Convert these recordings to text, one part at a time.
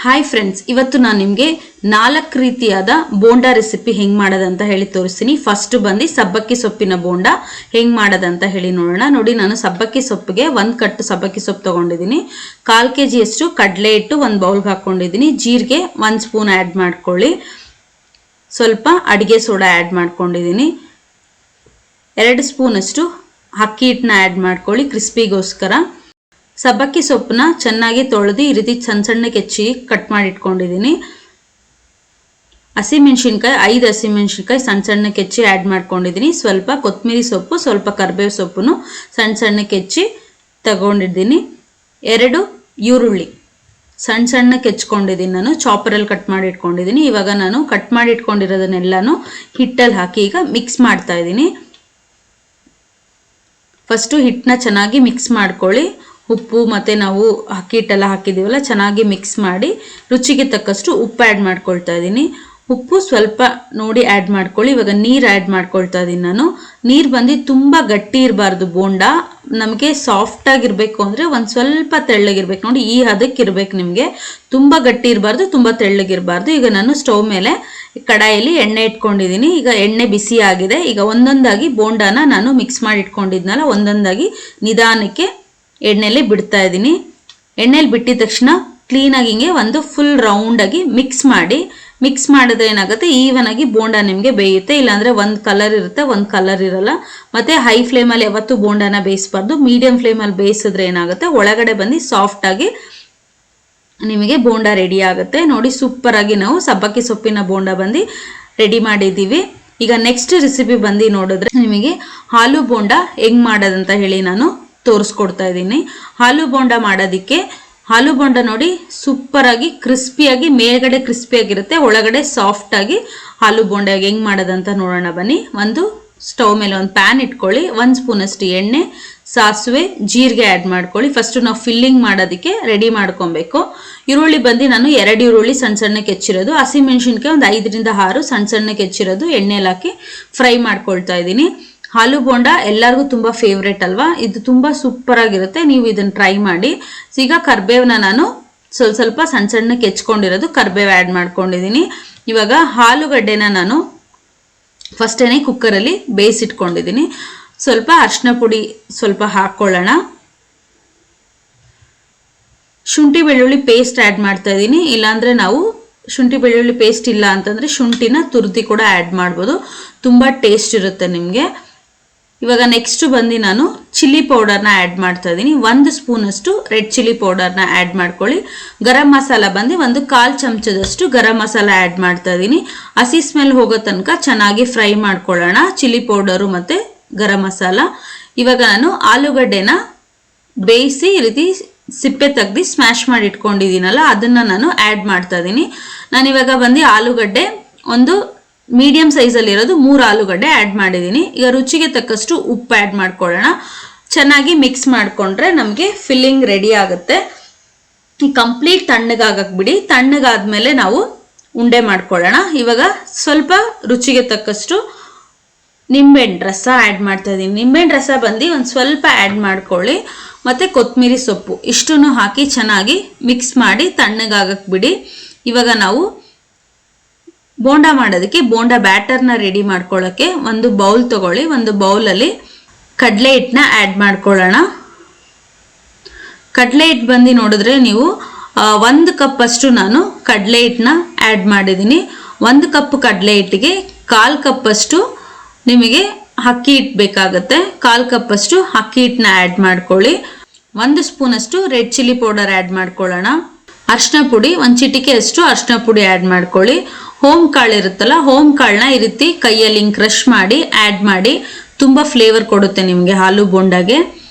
Hi friends, ಇವತ್ತು ನಾನು ನಿಮಗೆ 4 ರೀತಿಯಾದ ಬೋಂಡಾ ರೆಸಿಪಿ ಹೆಂಗೆ ಮಾಡೋದಂತ ಹೇಳಿ ತೋರಿಸ್ತೀನಿ. ಫಸ್ಟ್ ಬಂದು ಸಬ್ಬಕ್ಕಿ ಸೊಪ್ಪಿನ ಬೋಂಡಾ ಹೆಂಗೆ ಮಾಡೋದಂತ ಹೇಳಿ ನೋಡೋಣ. ನೋಡಿ, ನಾನು ಸಬ್ಬಕ್ಕಿ ಸೊಪ್ಪಿಗೆ 1 ಕಟ್ಟು ಸಬ್ಬಕ್ಕಿ ಸೊಪ್ಪು ತೊಗೊಂಡಿದ್ದೀನಿ. 1/4 kg ಅಷ್ಟು ಕಡಲೆ ಹಿಟ್ಟು ಒಂದು ಬೌಲ್ಗೆ ಹಾಕ್ಕೊಂಡಿದ್ದೀನಿ. ಜೀರಿಗೆ 1 ಸ್ಪೂನ್ ಆ್ಯಡ್ ಮಾಡ್ಕೊಳ್ಳಿ. ಸ್ವಲ್ಪ ಅಡುಗೆ ಸೋಡಾ ಆ್ಯಡ್ ಮಾಡ್ಕೊಂಡಿದ್ದೀನಿ. 2 ಸ್ಪೂನ್ ಅಷ್ಟು ಅಕ್ಕಿ ಹಿಟ್ಟನ್ನ ಆ್ಯಡ್ ಮಾಡ್ಕೊಳ್ಳಿ ಕ್ರಿಸ್ಪಿಗೋಸ್ಕರ. ಸಬ್ಬಕ್ಕಿ ಸೊಪ್ಪನ್ನ ಚೆನ್ನಾಗಿ ತೊಳೆದು ಈ ರೀತಿ ಸಣ್ಣ ಸಣ್ಣಕ್ಕೆ ಹೆಚ್ಚಿ ಕಟ್ ಮಾಡಿ ಇಟ್ಕೊಂಡಿದ್ದೀನಿ. ಹಸಿಮೆಣಸಿನ್ಕಾಯಿ 5 ಹಸಿಮೆಣಸಿನ್ಕಾಯಿ ಸಣ್ಣ ಸಣ್ಣಕ್ಕೆ ಹೆಚ್ಚಿ ಆ್ಯಡ್ ಮಾಡ್ಕೊಂಡಿದ್ದೀನಿ. ಸ್ವಲ್ಪ ಕೊತ್ತಂಬರಿ ಸೊಪ್ಪು, ಸ್ವಲ್ಪ ಕರಿಬೇವು ಸೊಪ್ಪನ್ನು ಸಣ್ಣ ಸಣ್ಣಕ್ಕೆ ಹೆಚ್ಚಿ ತಗೊಂಡಿದ್ದೀನಿ. 2 ಈರುಳ್ಳಿ ಸಣ್ಣ ಸಣ್ಣಕ್ಕೆ ಹೆಚ್ಕೊಂಡಿದ್ದೀನಿ, ನಾನು ಚಾಪರಲ್ಲಿ ಕಟ್ ಮಾಡಿ ಇಟ್ಕೊಂಡಿದ್ದೀನಿ. ಇವಾಗ ನಾನು ಕಟ್ ಮಾಡಿ ಇಟ್ಕೊಂಡಿರೋದನ್ನೆಲ್ಲನೂ ಹಿಟ್ಟಲ್ಲಿ ಹಾಕಿ ಈಗ ಮಿಕ್ಸ್ ಮಾಡ್ತಾ ಇದ್ದೀನಿ. ಫಸ್ಟು ಹಿಟ್ಟನ್ನ ಚೆನ್ನಾಗಿ ಮಿಕ್ಸ್ ಮಾಡ್ಕೊಳ್ಳಿ. ಉಪ್ಪು ಮತ್ತು ನಾವು ಅಕ್ಕಿ ಹಿಟ್ಟೆಲ್ಲ ಹಾಕಿದ್ದೀವಲ್ಲ, ಚೆನ್ನಾಗಿ ಮಿಕ್ಸ್ ಮಾಡಿ ರುಚಿಗೆ ತಕ್ಕಷ್ಟು ಉಪ್ಪು ಆ್ಯಡ್ ಮಾಡ್ಕೊಳ್ತಾ ಇದ್ದೀನಿ. ಉಪ್ಪು ಸ್ವಲ್ಪ ನೋಡಿ ಆ್ಯಡ್ ಮಾಡ್ಕೊಳ್ಳಿ. ಇವಾಗ ನೀರು ಆ್ಯಡ್ ಮಾಡ್ಕೊಳ್ತಾ ಇದ್ದೀನಿ ನಾನು. ನೀರು ಬಂದು ತುಂಬ ಗಟ್ಟಿ ಇರಬಾರ್ದು. ಬೋಂಡಾ ನಮಗೆ ಸಾಫ್ಟಾಗಿರಬೇಕು ಅಂದರೆ ಒಂದು ಸ್ವಲ್ಪ ತೆಳ್ಳಗಿರ್ಬೇಕು. ನೋಡಿ, ಈ ಹದಕ್ಕಿರ್ಬೇಕು ನಿಮಗೆ. ತುಂಬ ಗಟ್ಟಿ ಇರಬಾರ್ದು, ತುಂಬ ತೆಳ್ಳಗಿರಬಾರ್ದು. ಈಗ ನಾನು ಸ್ಟವ್ ಮೇಲೆ ಕಡಾಯಲ್ಲಿ ಎಣ್ಣೆ ಇಟ್ಕೊಂಡಿದ್ದೀನಿ. ಈಗ ಎಣ್ಣೆ ಬಿಸಿ ಆಗಿದೆ. ಈಗ ಒಂದೊಂದಾಗಿ ಬೋಂಡಾನ ನಾನು ಮಿಕ್ಸ್ ಮಾಡಿ ಇಟ್ಕೊಂಡಿದ್ನಲ್ಲ, ಒಂದೊಂದಾಗಿ ನಿಧಾನಕ್ಕೆ ಎಣ್ಣೆಯಲ್ಲಿ ಬಿಡ್ತಾ ಇದ್ದೀನಿ. ಎಣ್ಣೆಲಿ ಬಿಟ್ಟಿದ ತಕ್ಷಣ ಕ್ಲೀನಾಗಿ ಹಿಂಗೆ ಒಂದು ಫುಲ್ ರೌಂಡಾಗಿ ಮಿಕ್ಸ್ ಮಾಡಿ. ಮಿಕ್ಸ್ ಮಾಡಿದ್ರೆ ಏನಾಗುತ್ತೆ, ಈವನ್ ಆಗಿ ಬೋಂಡಾ ನಿಮಗೆ ಬೇಯುತ್ತೆ. ಇಲ್ಲಾಂದರೆ ಒಂದು ಕಲರ್ ಇರುತ್ತೆ, ಒಂದು ಕಲರ್ ಇರಲ್ಲ. ಮತ್ತು ಹೈ ಫ್ಲೇಮಲ್ಲಿ ಯಾವತ್ತೂ ಬೋಂಡಾನ ಬೇಯಿಸಬಾರ್ದು. ಮೀಡಿಯಂ ಫ್ಲೇಮಲ್ಲಿ ಬೇಯಿಸಿದ್ರೆ ಏನಾಗುತ್ತೆ, ಒಳಗಡೆ ಬಂದು ಸಾಫ್ಟಾಗಿ ನಿಮಗೆ ಬೋಂಡಾ ರೆಡಿ ಆಗುತ್ತೆ. ನೋಡಿ, ಸೂಪರಾಗಿ ನಾವು ಸಬ್ಬಕ್ಕಿ ಸೊಪ್ಪಿನ ಬೋಂಡಾ ಬಂದು ರೆಡಿ ಮಾಡಿದ್ದೀವಿ. ಈಗ ನೆಕ್ಸ್ಟ್ ರೆಸಿಪಿ ಬಂದು ನೋಡಿದ್ರೆ ನಿಮಗೆ ಆಲೂ ಬೋಂಡಾ ಹೆಂಗೆ ಮಾಡೋದಂತ ಹೇಳಿ ನಾನು ತೋರಿಸ್ಕೊಡ್ತಾ ಇದ್ದೀನಿ. ಆಲೂ ಬೋಂಡಾ ಮಾಡೋದಕ್ಕೆ ಆಲೂ ಬೋಂಡಾ ನೋಡಿ ಸೂಪರಾಗಿ ಕ್ರಿಸ್ಪಿಯಾಗಿ, ಮೇಲ್ಗಡೆ ಕ್ರಿಸ್ಪಿಯಾಗಿರುತ್ತೆ, ಒಳಗಡೆ ಸಾಫ್ಟಾಗಿ ಆಲೂ ಬೋಂಡಾ ಹೆಂಗೆ ಮಾಡೋದಂತ ನೋಡೋಣ ಬನ್ನಿ. ಒಂದು ಸ್ಟವ್ ಮೇಲೆ ಒಂದು ಪ್ಯಾನ್ ಇಟ್ಕೊಳ್ಳಿ. 1 ಸ್ಪೂನಷ್ಟು ಎಣ್ಣೆ, ಸಾಸಿವೆ, ಜೀರಿಗೆ ಆ್ಯಡ್ ಮಾಡ್ಕೊಳ್ಳಿ. ಫಸ್ಟು ನಾವು ಫಿಲ್ಲಿಂಗ್ ಮಾಡೋದಕ್ಕೆ ರೆಡಿ ಮಾಡ್ಕೊಬೇಕು. ಈರುಳ್ಳಿ ಬಂದು ನಾನು 2 ಈರುಳ್ಳಿ ಸಣ್ಣ ಸಣ್ಣಕ್ಕೆ ಹೆಚ್ಚಿರೋದು, ಹಸಿಮೆಣಸಿನ್ಕಾಯಿ ಒಂದು 5 ರಿಂದ 6 ಸಣ್ಣ ಸಣ್ಣಕ್ಕೆ ಹೆಚ್ಚಿರೋದು ಎಣ್ಣೆಲಿ ಹಾಕಿ ಫ್ರೈ ಮಾಡ್ಕೊಳ್ತಾ ಇದ್ದೀನಿ. ಆಲೂ ಬೋಂಡಾ ಎಲ್ಲರಿಗೂ ತುಂಬ ಫೇವ್ರೇಟ್ ಅಲ್ವಾ. ಇದು ತುಂಬ ಸೂಪರಾಗಿರುತ್ತೆ, ನೀವು ಇದನ್ನು ಟ್ರೈ ಮಾಡಿ. ಈಗ ಕರಿಬೇವನ್ನ ನಾನು ಸ್ವಲ್ಪ ಸಣ್ಣ ಸಣ್ಣಕ್ಕೆ ಹೆಚ್ಕೊಂಡಿರೋದು ಕರಿಬೇವು ಆ್ಯಡ್ ಮಾಡ್ಕೊಂಡಿದ್ದೀನಿ. ಇವಾಗ ಆಲೂಗಡ್ಡೆನ ನಾನು ಫಸ್ಟೇ ಕುಕ್ಕರಲ್ಲಿ ಬೇಯಿಸಿಟ್ಕೊಂಡಿದ್ದೀನಿ. ಸ್ವಲ್ಪ ಅರಿಶಿನ ಪುಡಿ ಸ್ವಲ್ಪ ಹಾಕ್ಕೊಳ್ಳೋಣ. ಶುಂಠಿ ಬೆಳ್ಳುಳ್ಳಿ ಪೇಸ್ಟ್ ಆ್ಯಡ್ ಮಾಡ್ತಾ ಇದ್ದೀನಿ. ಇಲ್ಲಾಂದರೆ ನಾವು ಶುಂಠಿ ಬೆಳ್ಳುಳ್ಳಿ ಪೇಸ್ಟ್ ಇಲ್ಲ ಅಂತಂದರೆ ಶುಂಠಿನ ತುರಿದು ಕೂಡ ಆ್ಯಡ್ ಮಾಡ್ಬೋದು, ತುಂಬ ಟೇಸ್ಟ್ ಇರುತ್ತೆ ನಿಮಗೆ. ಇವಾಗ ನೆಕ್ಸ್ಟ್ ಬಂದು ನಾನು ಚಿಲ್ಲಿ ಪೌಡರ್ನ ಆ್ಯಡ್ ಮಾಡ್ತಾ ಇದ್ದೀನಿ. 1 ಸ್ಪೂನಷ್ಟು ರೆಡ್ ಚಿಲ್ಲಿ ಪೌಡರ್ನ ಆ್ಯಡ್ ಮಾಡ್ಕೊಳ್ಳಿ. ಗರಂ ಮಸಾಲ ಬಂದು 1/4 ಚಮಚದಷ್ಟು ಗರಂ ಮಸಾಲ ಆ್ಯಡ್ ಮಾಡ್ತಾ ಇದ್ದೀನಿ. ಹಸಿ ಸ್ಮೆಲ್ ಹೋಗೋ ತನಕ ಚೆನ್ನಾಗಿ ಫ್ರೈ ಮಾಡ್ಕೊಳ್ಳೋಣ, ಚಿಲ್ಲಿ ಪೌಡರು ಮತ್ತು ಗರಂ ಮಸಾಲ. ಇವಾಗ ನಾನು ಆಲೂಗಡ್ಡೆನ ಬೇಯಿಸಿ ಈ ರೀತಿ ಸಿಪ್ಪೆ ತೆಗ್ದು ಸ್ಮ್ಯಾಶ್ ಮಾಡಿ ಇಟ್ಕೊಂಡಿದ್ದೀನಲ್ಲ, ಅದನ್ನು ನಾನು ಆ್ಯಡ್ ಮಾಡ್ತಾ ಇದ್ದೀನಿ. ನಾನಿವಾಗ ಬಂದು ಆಲೂಗಡ್ಡೆ ಒಂದು ಮೀಡಿಯಂ ಸೈಜಲ್ಲಿರೋದು 3 ಆಲೂಗಡ್ಡೆ ಆ್ಯಡ್ ಮಾಡಿದ್ದೀನಿ. ಈಗ ರುಚಿಗೆ ತಕ್ಕಷ್ಟು ಉಪ್ಪು ಆ್ಯಡ್ ಮಾಡ್ಕೊಳ್ಳೋಣ. ಚೆನ್ನಾಗಿ ಮಿಕ್ಸ್ ಮಾಡಿಕೊಂಡ್ರೆ ನಮಗೆ ಫಿಲ್ಲಿಂಗ್ ರೆಡಿ ಆಗುತ್ತೆ. ಈ ಕಂಪ್ಲೀಟ್ ತಣ್ಣಗಾಗಕ್ಕೆ ಬಿಡಿ. ತಣ್ಣಗಾದ್ಮೇಲೆ ನಾವು ಉಂಡೆ ಮಾಡ್ಕೊಳ್ಳೋಣ. ಇವಾಗ ಸ್ವಲ್ಪ ರುಚಿಗೆ ತಕ್ಕಷ್ಟು ನಿಂಬೆಹಣ್ಣು ರಸ ಆ್ಯಡ್ ಮಾಡ್ತಾ ಇದ್ದೀನಿ. ನಿಂಬೆಹಣ್ಣು ರಸ ಬಂದು ಒಂದು ಸ್ವಲ್ಪ ಆ್ಯಡ್ ಮಾಡ್ಕೊಳ್ಳಿ. ಮತ್ತು ಕೊತ್ತಂಬರಿ ಸೊಪ್ಪು ಇಷ್ಟನ್ನು ಹಾಕಿ ಚೆನ್ನಾಗಿ ಮಿಕ್ಸ್ ಮಾಡಿ ತಣ್ಣಗಾಗಕ್ಕೆ ಬಿಡಿ. ಇವಾಗ ನಾವು ಬೋಂಡಾ ಮಾಡೋದಕ್ಕೆ ಬೋಂಡಾ ಬ್ಯಾಟರ್ನ ರೆಡಿ ಮಾಡ್ಕೊಳ್ಳೋಕ್ಕೆ ಒಂದು ಬೌಲ್ ತಗೊಳ್ಳಿ. ಒಂದು ಬೌಲಲ್ಲಿ ಕಡಲೆ ಹಿಟ್ಟನ್ನ ಆ್ಯಡ್ ಮಾಡ್ಕೊಳ್ಳೋಣ. ಕಡಲೆ ಹಿಟ್ಟು ಬಂದು ನೋಡಿದ್ರೆ ನೀವು 1 ಕಪ್ ಅಷ್ಟು ನಾನು ಕಡಲೆ ಹಿಟ್ಟನ್ನ ಆ್ಯಡ್ ಮಾಡಿದ್ದೀನಿ. 1 ಕಪ್ ಕಡಲೆ ಹಿಟ್ಟಿಗೆ 1/4 ಕಪ್ ಅಷ್ಟು ನಿಮಗೆ ಅಕ್ಕಿ ಹಿಟ್ಟು ಬೇಕಾಗುತ್ತೆ. 1/4 ಕಪ್ ಅಷ್ಟು ಅಕ್ಕಿ ಹಿಟ್ಟನ್ನ ಆ್ಯಡ್ ಮಾಡ್ಕೊಳ್ಳಿ. 1 ಸ್ಪೂನಷ್ಟು ರೆಡ್ ಚಿಲ್ಲಿ ಪೌಡರ್ ಆ್ಯಡ್ ಮಾಡ್ಕೊಳ್ಳೋಣ. ಅರಿಶಿನ ಪುಡಿ 1 ಚಿಟಿಕೆ ಅಷ್ಟು ಅರಿಶಿನ ಪುಡಿ ಆ್ಯಡ್ ಮಾಡ್ಕೊಳ್ಳಿ. ಹೋಮ್ ಕಾಳು ಇರುತ್ತಲ್ಲ, ಹೋಮ್ ಕಾಳನ್ನ ಈ ರೀತಿ ಕೈಯಲ್ಲಿ ಹಿಂಗೆ ಕ್ರಷ್ ಮಾಡಿ ಆ್ಯಡ್ ಮಾಡಿ, ತುಂಬ ಫ್ಲೇವರ್ ಕೊಡುತ್ತೆ ನಿಮಗೆ ಆಲೂ ಬೋಂಡಾಗೆ.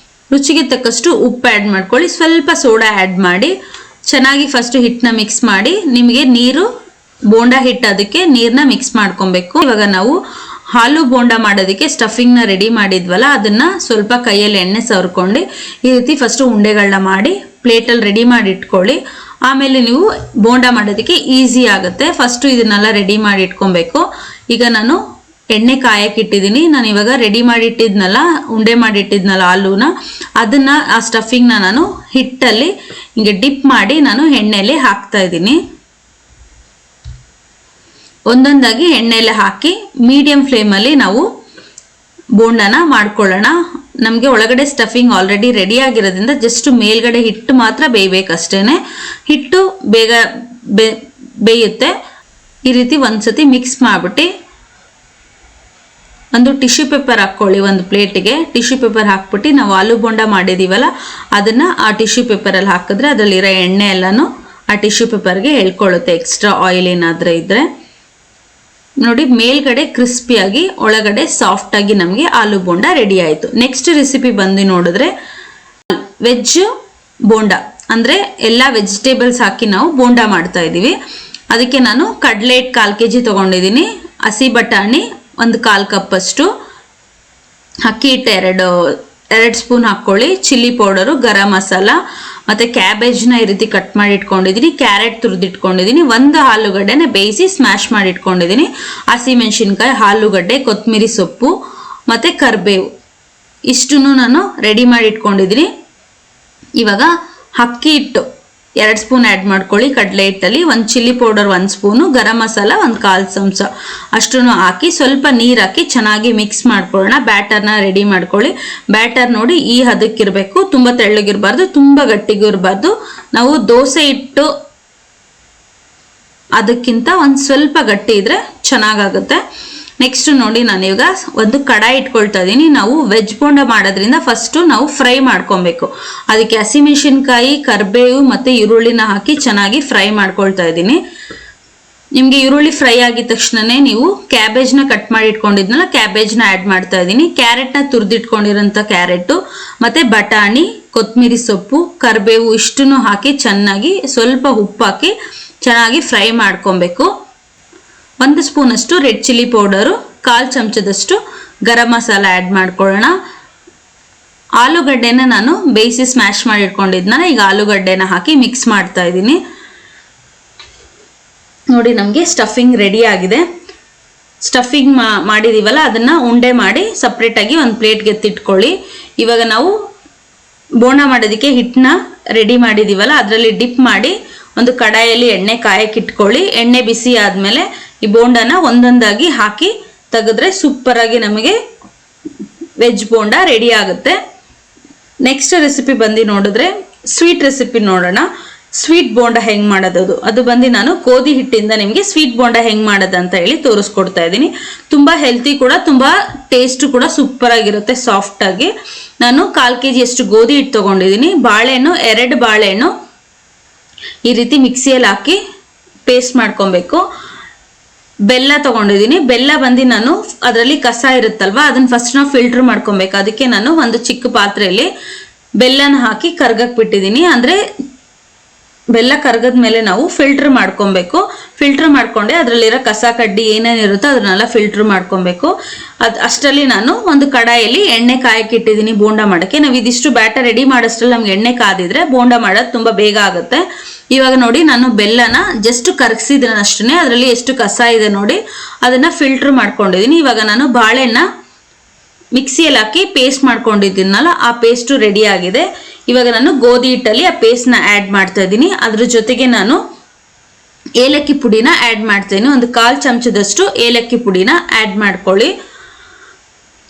ರುಚಿಗೆ ತಕ್ಕಷ್ಟು ಉಪ್ಪು ಆ್ಯಡ್ ಮಾಡ್ಕೊಳ್ಳಿ. ಸ್ವಲ್ಪ ಸೋಡಾ ಆ್ಯಡ್ ಮಾಡಿ ಚೆನ್ನಾಗಿ ಫಸ್ಟು ಹಿಟ್ಟನ್ನ ಮಿಕ್ಸ್ ಮಾಡಿ, ನಿಮಗೆ ನೀರು ಬೋಂಡಾ ಹಿಟ್ಟು ಅದಕ್ಕೆ ನೀರನ್ನ ಮಿಕ್ಸ್ ಮಾಡ್ಕೊಬೇಕು. ಇವಾಗ ನಾವು ಆಲೂ ಬೋಂಡಾ ಮಾಡೋದಕ್ಕೆ ಸ್ಟಫಿಂಗ್ನ ರೆಡಿ ಮಾಡಿದ್ವಲ್ಲ, ಅದನ್ನು ಸ್ವಲ್ಪ ಕೈಯಲ್ಲಿ ಎಣ್ಣೆ ಸವರ್ಕೊಂಡು ಈ ರೀತಿ ಫಸ್ಟು ಉಂಡೆಗಳನ್ನ ಮಾಡಿ ಪ್ಲೇಟಲ್ಲಿ ರೆಡಿ ಮಾಡಿ ಇಟ್ಕೊಳ್ಳಿ. ಆಮೇಲೆ ನೀವು ಬೋಂಡಾ ಮಾಡೋದಕ್ಕೆ ಈಸಿ ಆಗುತ್ತೆ. ಫಸ್ಟು ಇದನ್ನೆಲ್ಲ ರೆಡಿ ಮಾಡಿ ಇಟ್ಕೊಬೇಕು. ಈಗ ನಾನು ಎಣ್ಣೆ ಕಾಯಕ್ಕೆ ಇಟ್ಟಿದ್ದೀನಿ. ನಾನು ಇವಾಗ ರೆಡಿ ಮಾಡಿಟ್ಟಿದ್ನಲ್ಲ, ಉಂಡೆ ಮಾಡಿಟ್ಟಿದ್ನಲ್ಲ ಆಲೂನ, ಅದನ್ನ ಆ ಸ್ಟಫಿಂಗ್ನ ನಾನು ಹಿಟ್ಟಲ್ಲಿ ಹಿಂಗೆ ಡಿಪ್ ಮಾಡಿ ನಾನು ಎಣ್ಣೆಯಲ್ಲಿ ಹಾಕ್ತಾ ಇದ್ದೀನಿ. ಒಂದೊಂದಾಗಿ ಎಣ್ಣೆಯಲ್ಲಿ ಹಾಕಿ ಮೀಡಿಯಂ ಫ್ಲೇಮಲ್ಲಿ ನಾವು ಬೋಂಡನ ಮಾಡ್ಕೊಳ್ಳೋಣ. ನಮಗೆ ಒಳಗಡೆ ಸ್ಟಫಿಂಗ್ ಆಲ್ರೆಡಿ ರೆಡಿ ಆಗಿರೋದ್ರಿಂದ ಜಸ್ಟ್ ಮೇಲ್ಗಡೆ ಹಿಟ್ಟು ಮಾತ್ರ ಬೇಯಬೇಕಷ್ಟೇನೆ. ಹಿಟ್ಟು ಬೇಗ ಬೇಯುತ್ತೆ. ಈ ರೀತಿ ಒಂದ್ಸತಿ ಮಿಕ್ಸ್ ಮಾಡಿಬಿಟ್ಟು ಒಂದು ಟಿಶ್ಯೂ ಪೇಪರ್ ಹಾಕ್ಕೊಳ್ಳಿ. ಒಂದು ಪ್ಲೇಟಿಗೆ ಟಿಶ್ಯೂ ಪೇಪರ್ ಹಾಕ್ಬಿಟ್ಟು ನಾವು ಆಲೂ ಬೋಂಡ ಮಾಡಿದೀವಲ್ಲ ಅದನ್ನು ಆ ಟಿಶ್ಯೂ ಪೇಪರಲ್ಲಿ ಹಾಕಿದ್ರೆ ಅದರಲ್ಲಿರೋ ಎಣ್ಣೆ ಎಲ್ಲನೂ ಆ ಟಿಶ್ಯೂ ಪೇಪರ್ಗೆ ಎಳ್ಕೊಳ್ಳುತ್ತೆ, ಎಕ್ಸ್ಟ್ರಾ ಆಯಿಲ್ ಏನಾದರೂ ಇದ್ದರೆ. ನೋಡಿ, ಮೇಲ್ಗಡೆ ಕ್ರಿಸ್ಪಿಯಾಗಿ ಒಳಗಡೆ ಸಾಫ್ಟ್ ಆಗಿ ನಮಗೆ ಆಲೂ ಬೋಂಡ ರೆಡಿ ಆಯಿತು. ನೆಕ್ಸ್ಟ್ ರೆಸಿಪಿ ಬಂದು ನೋಡಿದ್ರೆ ವೆಜ್ ಬೋಂಡ, ಅಂದರೆ ಎಲ್ಲ ವೆಜಿಟೇಬಲ್ಸ್ ಹಾಕಿ ನಾವು ಬೋಂಡ ಮಾಡ್ತಾ ಇದ್ದೀವಿ. ಅದಕ್ಕೆ ನಾನು ಕಡಲೆ ಹಿಟ್ಟು 1/4 kg ತೊಗೊಂಡಿದ್ದೀನಿ, ಹಸಿ ಬಟಾಣಿ 1/4 ಕಪ್ ಅಷ್ಟು, ಅಕ್ಕಿ ಹಿಟ್ಟು 2 ಸ್ಪೂನ್ ಹಾಕ್ಕೊಳ್ಳಿ, ಚಿಲ್ಲಿ ಪೌಡರು, ಗರಂ ಮಸಾಲ, ಮತ್ತು ಕ್ಯಾಬೇಜ್ನ ಈ ರೀತಿ ಕಟ್ ಮಾಡಿ ಇಟ್ಕೊಂಡಿದ್ದೀನಿ, ಕ್ಯಾರೆಟ್ ತುರಿದಿಟ್ಕೊಂಡಿದ್ದೀನಿ, 1 ಆಲೂಗಡ್ಡೆನ ಬೇಯಿಸಿ ಸ್ಮ್ಯಾಶ್ ಮಾಡಿ ಇಟ್ಕೊಂಡಿದ್ದೀನಿ, ಹಸಿಮೆಣಸಿನ್ಕಾಯಿ, ಆಲೂಗಡ್ಡೆ, ಕೊತ್ತಂಬರಿ ಸೊಪ್ಪು ಮತ್ತು ಕರಿಬೇವು ಇಷ್ಟನ್ನು ನಾನು ರೆಡಿ ಮಾಡಿ ಇಟ್ಕೊಂಡಿದ್ದೀನಿ. ಇವಾಗ ಅಕ್ಕಿ ಹಿಟ್ಟು 2 ಸ್ಪೂನ್ ಆ್ಯಡ್ ಮಾಡ್ಕೊಳ್ಳಿ ಕಡಲೆ ಹಿಟ್ಟಲ್ಲಿ, 1 chilli powder 1 spoon, garam masala 1/4 ಚಮಚ ಅಷ್ಟನ್ನು ಹಾಕಿ ಸ್ವಲ್ಪ ನೀರು ಹಾಕಿ ಚೆನ್ನಾಗಿ ಮಿಕ್ಸ್ ಮಾಡ್ಕೊಳ್ಳೋಣ. ಬ್ಯಾಟರ್ನ ರೆಡಿ ಮಾಡ್ಕೊಳ್ಳಿ. ಬ್ಯಾಟರ್ ನೋಡಿ ಈ ಹದಕ್ಕಿರಬೇಕು, ತುಂಬ ತೆಳ್ಳಗಿರಬಾರ್ದು, ತುಂಬ ಗಟ್ಟಿಗೂ ಇರಬಾರ್ದು. ನಾವು ದೋಸೆ ಹಿಟ್ಟು ಅದಕ್ಕಿಂತ ಒಂದು ಸ್ವಲ್ಪ ಗಟ್ಟಿ ಇದ್ರೆ ಚೆನ್ನಾಗಾಗುತ್ತೆ. ನೆಕ್ಸ್ಟ್ ನೋಡಿ, ನಾನೀಗ ಒಂದು ಕಡಾಯಿ ಇಟ್ಕೊಳ್ತಾ ಇದ್ದೀನಿ. ನಾವು ವೆಜ್ ಬೋಂಡ ಮಾಡೋದ್ರಿಂದ ಫಸ್ಟು ನಾವು ಫ್ರೈ ಮಾಡ್ಕೊಬೇಕು. ಅದಕ್ಕೆ ಹಸಿಮೆಣಸಿನ್ಕಾಯಿ, ಕರಿಬೇವು ಮತ್ತು ಈರುಳ್ಳಿನ ಹಾಕಿ ಚೆನ್ನಾಗಿ ಫ್ರೈ ಮಾಡ್ಕೊಳ್ತಾ ಇದ್ದೀನಿ. ನಿಮಗೆ ಈರುಳ್ಳಿ ಫ್ರೈ ಆಗಿದ ತಕ್ಷಣನೇ ನೀವು ಕ್ಯಾಬೇಜ್ನ ಕಟ್ ಮಾಡಿ ಇಟ್ಕೊಂಡಿದ್ನಲ್ಲ ಕ್ಯಾಬೇಜ್ನ ಆ್ಯಡ್ ಮಾಡ್ತಾ ಇದ್ದೀನಿ. ಕ್ಯಾರೆಟ್ನ ತುರಿದಿಟ್ಕೊಂಡಿರೋಂಥ ಕ್ಯಾರೆಟು ಮತ್ತು ಬಟಾಣಿ, ಕೊತ್ತಂಬರಿ ಸೊಪ್ಪು, ಕರಿಬೇವು ಇಷ್ಟನ್ನು ಹಾಕಿ ಚೆನ್ನಾಗಿ ಸ್ವಲ್ಪ ಉಪ್ಪು ಹಾಕಿ ಚೆನ್ನಾಗಿ ಫ್ರೈ ಮಾಡ್ಕೊಬೇಕು. 1 ಸ್ಪೂನಷ್ಟು ರೆಡ್ ಚಿಲ್ಲಿ ಪೌಡರು, 1/4 ಚಮಚದಷ್ಟು ಗರಂ ಮಸಾಲ ಆ್ಯಡ್ ಮಾಡ್ಕೊಳ್ಳೋಣ. ಆಲೂಗಡ್ಡೆನ ನಾನು ಬೇಯಿಸಿ ಸ್ಮ್ಯಾಶ್ ಮಾಡಿ ಇಟ್ಕೊಂಡಿದ್ನಲ್ಲ, ಈಗ ಆಲೂಗಡ್ಡೆನ ಹಾಕಿ ಮಿಕ್ಸ್ ಮಾಡ್ತಾ ಇದ್ದೀನಿ. ನೋಡಿ, ನಮಗೆ ಸ್ಟಫಿಂಗ್ ರೆಡಿ ಆಗಿದೆ. ಸ್ಟಫಿಂಗ್ ಮಾಡಿದೀವಲ್ಲ ಅದನ್ನು ಉಂಡೆ ಮಾಡಿ ಸಪ್ರೇಟಾಗಿ ಒಂದು ಪ್ಲೇಟ್ಗೆ ಎತ್ತಿಟ್ಕೊಳ್ಳಿ. ಇವಾಗ ನಾವು ಬೋಂಡ ಮಾಡೋದಕ್ಕೆ ಹಿಟ್ಟನ್ನ ರೆಡಿ ಮಾಡಿದೀವಲ್ಲ ಅದರಲ್ಲಿ ಡಿಪ್ ಮಾಡಿ ಒಂದು ಕಡಾಯಲ್ಲಿ ಎಣ್ಣೆ ಕಾಯಕ್ಕೆ ಇಟ್ಕೊಳ್ಳಿ. ಎಣ್ಣೆ ಬಿಸಿ ಆದಮೇಲೆ ಈ ಬೋಂಡನ ಒಂದೊಂದಾಗಿ ಹಾಕಿ ತೆಗೆದ್ರೆ ಸೂಪರಾಗಿ ನಮಗೆ ವೆಜ್ ಬೋಂಡ ರೆಡಿ ಆಗುತ್ತೆ. ನೆಕ್ಸ್ಟ್ ರೆಸಿಪಿ ಬಂದು ನೋಡಿದ್ರೆ ಸ್ವೀಟ್ ರೆಸಿಪಿ ನೋಡೋಣ. ಸ್ವೀಟ್ ಬೋಂಡ ಹೆಂಗೆ ಮಾಡೋದು ಅದು ಬಂದು ನಾನು ಗೋಧಿ ಹಿಟ್ಟಿಂದ ನಿಮಗೆ ಸ್ವೀಟ್ ಬೋಂಡ ಹೆಂಗೆ ಮಾಡೋದು ಅಂತ ಹೇಳಿ ತೋರಿಸ್ಕೊಡ್ತಾ ಇದ್ದೀನಿ. ತುಂಬ ಹೆಲ್ತಿ ಕೂಡ, ತುಂಬ ಟೇಸ್ಟು ಕೂಡ ಸೂಪರಾಗಿರುತ್ತೆ, ಸಾಫ್ಟಾಗಿ. ನಾನು 1/4 kg ಅಷ್ಟು ಗೋಧಿ ಹಿಟ್ಟು ತೊಗೊಂಡಿದ್ದೀನಿ. ಬಾಳೆಹಣ್ಣು 2 ಬಾಳೆಹಣ್ಣು ಈ ರೀತಿ ಮಿಕ್ಸಿಯಲ್ಲಿ ಹಾಕಿ ಪೇಸ್ಟ್ ಮಾಡ್ಕೊಬೇಕು. ಬೆಲ್ಲ ತೊಗೊಂಡಿದ್ದೀನಿ. ಬೆಲ್ಲ ಬಂದು ನಾನು ಅದರಲ್ಲಿ ಕಸ ಇರುತ್ತಲ್ವ ಅದನ್ನು ಫಸ್ಟ್ ನಾವು ಫಿಲ್ಟರ್ ಮಾಡ್ಕೊಬೇಕು. ಅದಕ್ಕೆ ನಾನು ಒಂದು ಚಿಕ್ಕ ಪಾತ್ರೆಯಲ್ಲಿ ಬೆಲ್ಲನ ಹಾಕಿ ಕರ್ಗಕ್ಕೆ ಬಿಟ್ಟಿದ್ದೀನಿ. ಅಂದರೆ ಬೆಲ್ಲ ಕರ್ಗದ ಮೇಲೆ ನಾವು ಫಿಲ್ಟರ್ ಮಾಡ್ಕೊಬೇಕು. ಫಿಲ್ಟರ್ ಮಾಡ್ಕೊಂಡೆ ಅದರಲ್ಲಿರೋ ಕಸ ಕಡ್ಡಿ ಏನೇನಿರುತ್ತೋ ಅದನ್ನೆಲ್ಲ ಫಿಲ್ಟರ್ ಮಾಡ್ಕೊಬೇಕು. ಅಷ್ಟರಲ್ಲಿ ನಾನು ಒಂದು ಕಡಾಯಲ್ಲಿ ಎಣ್ಣೆ ಕಾಯಕ್ಕೆ ಇಟ್ಟಿದ್ದೀನಿ ಬೋಂಡ ಮಾಡೋಕ್ಕೆ. ನಾವು ಇದಿಷ್ಟು ಬ್ಯಾಟರ್ ರೆಡಿ ಮಾಡೋಷ್ಟರಲ್ಲಿ ನಮ್ಗೆ ಎಣ್ಣೆ ಕಾದಿದ್ರೆ ಬೋಂಡ ಮಾಡೋದು ತುಂಬ ಬೇಗ ಆಗುತ್ತೆ. ಇವಾಗ ನೋಡಿ, ನಾನು ಬೆಲ್ಲನ ಜಸ್ಟ್ ಕರಗಿಸಿದ್ರನಷ್ಟೇ, ಅದರಲ್ಲಿ ಎಷ್ಟು ಕಸ ಇದೆ ನೋಡಿ ಅದನ್ನು ಫಿಲ್ಟರ್ ಮಾಡ್ಕೊಂಡಿದ್ದೀನಿ. ಇವಾಗ ನಾನು ಬಾಳೆಹಣ್ಣ ಮಿಕ್ಸಿಯಲ್ಲಿ ಹಾಕಿ ಪೇಸ್ಟ್ ಮಾಡ್ಕೊಂಡಿದ್ದೀನಲ್ಲ ಆ ಪೇಸ್ಟು ರೆಡಿ ಆಗಿದೆ. ಇವಾಗ ನಾನು ಗೋಧಿ ಹಿಟ್ಟಲ್ಲಿ ಆ ಪೇಸ್ಟ್ನ ಆ್ಯಡ್ ಮಾಡ್ತಾ ಇದ್ದೀನಿ. ಅದ್ರ ಜೊತೆಗೆ ನಾನು ಏಲಕ್ಕಿ ಪುಡಿನ ಆ್ಯಡ್ ಮಾಡ್ತೀನಿ. 1/4 ಚಮಚದಷ್ಟು ಏಲಕ್ಕಿ ಪುಡಿನ ಆ್ಯಡ್ ಮಾಡ್ಕೊಳ್ಳಿ.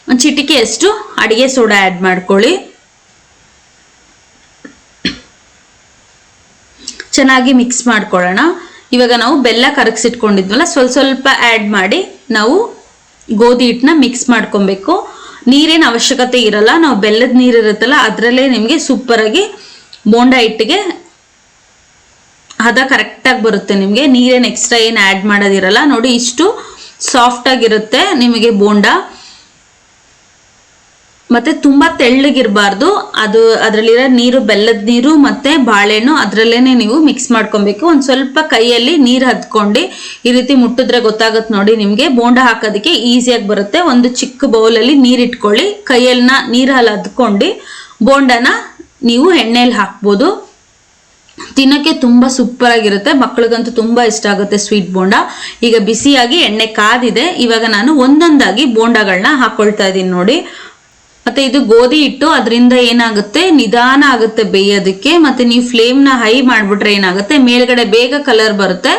ಒಂದು ಚಿಟಿಕೆಯಷ್ಟು ಅಡುಗೆ ಸೋಡಾ ಆ್ಯಡ್ ಮಾಡ್ಕೊಳ್ಳಿ. ಚೆನ್ನಾಗಿ ಮಿಕ್ಸ್ ಮಾಡ್ಕೊಳ್ಳೋಣ. ಇವಾಗ ನಾವು ಬೆಲ್ಲ ಕರಗಿಸಿಟ್ಕೊಂಡಿದ್ವಲ್ಲ ಸ್ವಲ್ಪ ಆ್ಯಡ್ ಮಾಡಿ ನಾವು ಗೋಧಿ ಹಿಟ್ಟನ್ನ ಮಿಕ್ಸ್ ಮಾಡ್ಕೊಬೇಕು. ನೀರೇನು ಅವಶ್ಯಕತೆ ಇರಲ್ಲ, ನಾವು ಬೆಲ್ಲದ ನೀರು ಇರುತ್ತಲ್ಲ ಅದರಲ್ಲೇ ನಿಮಗೆ ಸೂಪರಾಗಿ ಬೋಂಡ ಹಿಟ್ಟಿಗೆ ಹದ ಕರೆಕ್ಟಾಗಿ ಬರುತ್ತೆ. ನಿಮಗೆ ನೀರೇನು ಎಕ್ಸ್ಟ್ರಾ ಏನು ಆ್ಯಡ್ ಮಾಡೋದಿರಲ್ಲ. ನೋಡಿ, ಇಷ್ಟು ಸಾಫ್ಟಾಗಿರುತ್ತೆ ನಿಮಗೆ ಬೋಂಡ. ಮತ್ತು ತುಂಬ ತೆಳ್ಳಗಿರಬಾರ್ದು. ಅದರಲ್ಲಿರೋ ನೀರು ಬೆಲ್ಲದ ನೀರು ಮತ್ತು ಬಾಳೆಹಣ್ಣು ಅದರಲ್ಲೇ ನೀವು ಮಿಕ್ಸ್ ಮಾಡ್ಕೊಬೇಕು. ಒಂದು ಸ್ವಲ್ಪ ಕೈಯಲ್ಲಿ ನೀರು ಹದ್ಕೊಂಡು ಈ ರೀತಿ ಮುಟ್ಟಿದ್ರೆ ಗೊತ್ತಾಗುತ್ತೆ ನೋಡಿ, ನಿಮಗೆ ಬೋಂಡ ಹಾಕೋದಕ್ಕೆ ಈಸಿಯಾಗಿ ಬರುತ್ತೆ. ಒಂದು ಚಿಕ್ಕ ಬೌಲಲ್ಲಿ ನೀರು ಇಟ್ಕೊಳ್ಳಿ, ಕೈಯನ್ನ ನೀರಲ್ಲಿ ಹದ್ಕೊಂಡು ಬೋಂಡನ ನೀವು ಎಣ್ಣೆಯಲ್ಲಿ ಹಾಕ್ಬೋದು. ತಿನ್ನೋಕ್ಕೆ ತುಂಬ ಸೂಪರ್ ಆಗಿರುತ್ತೆ, ಮಕ್ಕಳಿಗಂತೂ ತುಂಬ ಇಷ್ಟ ಆಗುತ್ತೆ ಸ್ವೀಟ್ ಬೋಂಡ. ಈಗ ಬಿಸಿಯಾಗಿ ಎಣ್ಣೆ ಕಾದಿದೆ, ಇವಾಗ ನಾನು ಒಂದೊಂದಾಗಿ ಬೋಂಡಗಳನ್ನ ಹಾಕೊಳ್ತಾ ಇದ್ದೀನಿ ನೋಡಿ. ಮತ್ತೆ ಇದು ಗೋಧಿ ಹಿಟ್ಟು, ಅದರಿಂದ ಏನಾಗುತ್ತೆ ನಿಧಾನ ಆಗುತ್ತೆ ಬೇಯೋದಕ್ಕೆ. ಮತ್ತೆ ನೀವು ಫ್ಲೇಮ್ನ ಹೈ ಮಾಡಿಬಿಟ್ರೆ ಏನಾಗುತ್ತೆ ಮೇಲ್ಗಡೆ ಬೇಗ ಕಲರ್ ಬರುತ್ತೆ,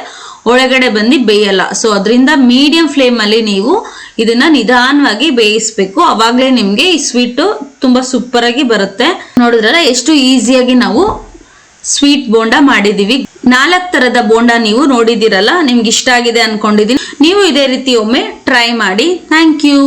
ಒಳಗಡೆ ಬಂದು ಬೇಯಲ್ಲ. ಸೊ ಅದರಿಂದ ಮೀಡಿಯಂ ಫ್ಲೇಮಲ್ಲಿ ನೀವು ಇದನ್ನ ನಿಧಾನವಾಗಿ ಬೇಯಿಸ್ಬೇಕು, ಅವಾಗಲೇ ನಿಮಗೆ ಈ ಸ್ವೀಟು ತುಂಬ ಸೂಪರಾಗಿ ಬರುತ್ತೆ. ನೋಡಿದ್ರಲ್ಲ ಎಷ್ಟು ಈಸಿಯಾಗಿ ನಾವು ಸ್ವೀಟ್ ಬೋಂಡ ಮಾಡಿದೀವಿ. 4 ಥರದ ಬೋಂಡ ನೀವು ನೋಡಿದಿರಲ್ಲ, ನಿಮ್ಗೆ ಇಷ್ಟ ಆಗಿದೆ ಅನ್ಕೊಂಡಿದೀನಿ. ನೀವು ಇದೇ ರೀತಿ ಒಮ್ಮೆ ಟ್ರೈ ಮಾಡಿ. Thank you.